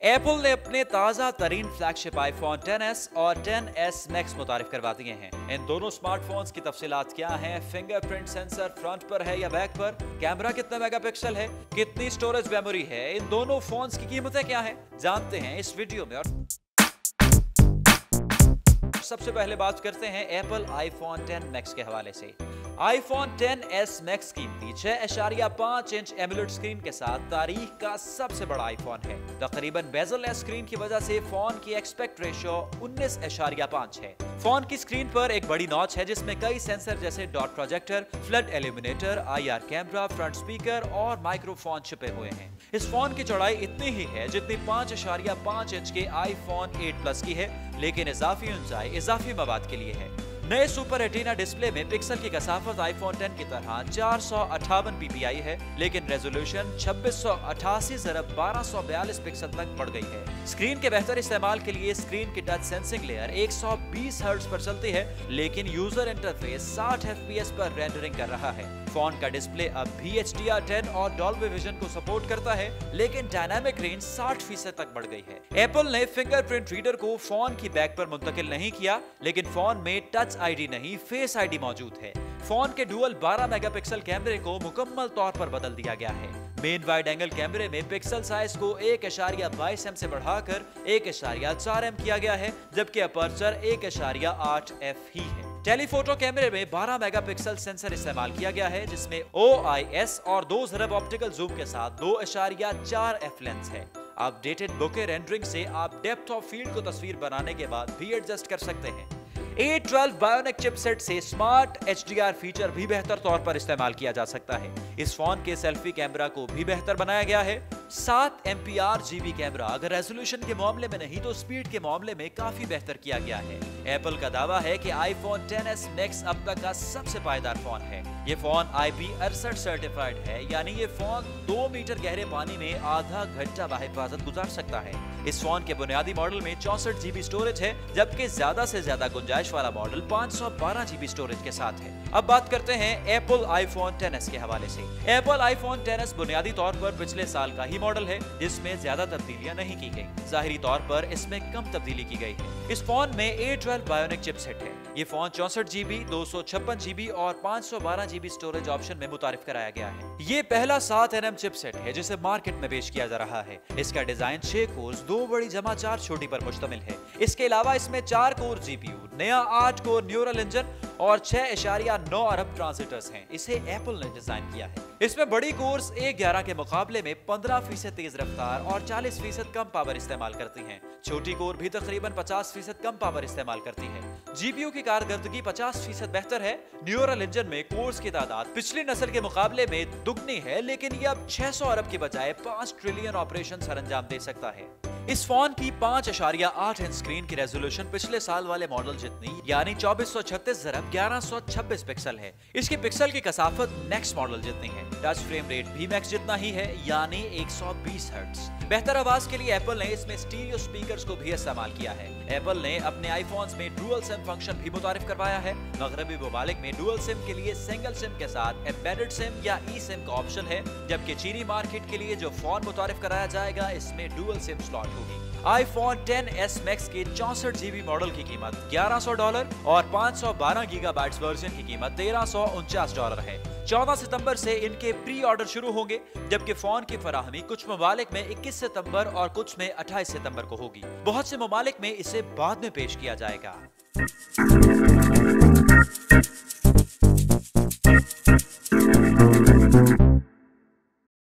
Apple ने अपने ताजा तरीन फ्लैगशिप आईफोन XS और XS Max मुतारिफ करवा दिए हैं। इन दोनों स्मार्टफोन्स की तफसीलात क्या हैं, फिंगरप्रिंट सेंसर फ्रंट पर है या बैक पर, कैमरा कितना मेगापिक्सल है, कितनी स्टोरेज मेमोरी है, इन दोनों फोन्स की कीमतें क्या हैं, जानते हैं इस वीडियो में। और सबसे पहले बात करते हैं एप्पल आईफोन X Max के हवाले से। आईफोन XS Max कीमती 6.5 इंच एमुलेट स्क्रीन के साथ तारीख का सबसे बड़ा आईफोन है। तकरीबन बेजल-लेस स्क्रीन की वजह से फोन की एस्पेक्ट रेशियो 19.5 है। फोन की स्क्रीन पर एक बड़ी नॉच है जिसमें कई सेंसर जैसे dot projector, flood illuminator, IR camera, front speaker और माइक्रोफोन छिपे हुए हैं। इस फोन की चौड़ाई इतनी ही है जितनी 5.5 इंच के आईफोन 8 प्लस की है, लेकिन इजाफी ऊंचाई इजाफी मवाद के लिए है। नए सुपर रेटिना डिस्प्ले में पिक्सल की कसाफत आईफोन X की तरह 458 ppi है, लेकिन रेजोल्यूशन 2688x1242 पिक्सल तक बढ़ गई है। स्क्रीन के बेहतर इस्तेमाल के लिए स्क्रीन की टच सेंसिंग लेयर 120 हर्ट्ज पर चलती है, लेकिन यूजर इंटरफेस 60 fps पर रेंडरिंग कर रहा है। फोन का डिस्प्ले अब भी HDR10 और डॉल्बी विजन को सपोर्ट करता है, लेकिन डायनामिक रेंज 60% तक बढ़ गई है। एप्पल ने फिंगरप्रिंट रीडर को फोन की बैक पर मुंतकिल नहीं किया, लेकिन फोन में टच ID नहीं, फेस ID मौजूद है। फोन के डुअल 12 मेगापिक्सल कैमरे को मुकम्मल तौर पर बदल दिया गया है। मेन वाइड एंगल कैमरे में पिक्सल साइज को 1.22 से बढ़ाकर 1.4 एम किया गया है, जबकि अपर्चर 1.8 f ही है। टेलीफोटो कैमरे में 12 मेगापिक्सल सेंसर इस्तेमाल किया गया है, जिसमें OIS और 2 ज़रब ऑप्टिकल जूम के साथ 2.4 f लेंस है। अपडेटेड बोके रेंडरिंग से आप डेप्थ ऑफ फील्ड को तस्वीर बनाने के बाद भी एडजस्ट कर सकते हैं। A12 बायोनिक चिपसेट से स्मार्ट HDR फीचर भी बेहतर तौर पर इस्तेमाल किया जा सकता है। इस फोन के सेल्फी कैमरा को भी बेहतर बनाया गया है। 7 MP RGB कैमरा अगर रेजोल्यूशन के मामले में नहीं तो स्पीड के मामले में काफी बेहतर किया गया है। एप्पल का दावा है कि आईफोन XS Max अब तक का सबसे पायदार फोन है। ये फोन IP68 सर्टिफाइड है, यानी ये फोन 2 मीटर गहरे पानी में आधा घंटा बाहिफाजत गुजार सकता है। इस फोन के बुनियादी मॉडल में 64 GB स्टोरेज है, जबकि ज्यादा से ज्यादा गुंजाइश वाला मॉडल 512 GB स्टोरेज के साथ है। अब बात करते हैं एप्पल आईफोन XS के हवाले से। एप्पल आईफोन XS बुनियादी तौर पर पिछले साल का ही मॉडल है, जिसमें ज्यादा तब्दीलियां नहीं की गई। जाहिरी तौर पर इसमें कम तब्दीली की गई है। इस फोन में A12 बायोनिक चिपसेट है। ये फोन 64 GB, 256 GB और 512 GB स्टोरेज ऑप्शन में मुतारिफ कराया गया है। ये पहला 7nm चिपसेट है जिसे मार्केट में पेश किया जा रहा है। इसका डिजाइन 6 कोर्स, 2 बड़ी जमा 4 छोटी पर मुश्तमिल है। इसके अलावा इसमें 4 कोर GPU, नया 8 कोर न्यूरल इंजन और 6.9 अरब ट्रांजिस्टर्स हैं। इसे एप्पल ने डिजाइन किया है। इसमें बड़ी कोर्स A11 के मुकाबले में 15% तेज रफ्तार और 40% कम पावर इस्तेमाल करती हैं। छोटी कोर भी तकरीबन 50% कम पावर इस्तेमाल करती है। GPU की कारकर्दगी 50% बेहतर है। न्यूरल इंजन में कोर्स की तादाद पिछली नस्ल के मुकाबले में दुगनी है, लेकिन ये अब 600 अरब की बजाय 5 ट्रिलियन ऑपरेशन सरअंजाम दे सकता है। इस फोन की 5.8 इंच स्क्रीन की रेजोल्यूशन पिछले साल वाले मॉडल जितनी, यानी 2436x1126 पिक्सल है। इसकी पिक्सल की कसाफत नेक्स्ट मॉडल जितनी है। टच फ्रेम रेट भी मैक्स जितना ही है, यानी 120 हर्ट्ज। बेहतर आवाज के लिए एप्पल ने इसमें स्टीरियो स्पीकर्स को भी इस्तेमाल किया है। एप्पल ने अपने आईफोन्स में डुअल सिम फंक्शन भी मुतारिफ करवाया है। मगरबी ममालिक में डुअल सिम के लिए सिंगल सिम के साथ एम्बेडेड सिम या ई सिम का ऑप्शन है, जबकि चीनी मार्केट के लिए जो फोन मुतारिफ कराया जाएगा इसमें डुअल सिम स्लॉट होगी। आईफोन XS Max के 64 GB मॉडल की कीमत $1100 और 512 GB वर्जन की कीमत $1349 है। 14 सितंबर से इनके प्री ऑर्डर शुरू होंगे, जबकि फोन की फराहमी कुछ ममालिक में 21 सितंबर और कुछ में 28 सितंबर को होगी। बहुत से ममालिक में इसे बाद में पेश किया जाएगा।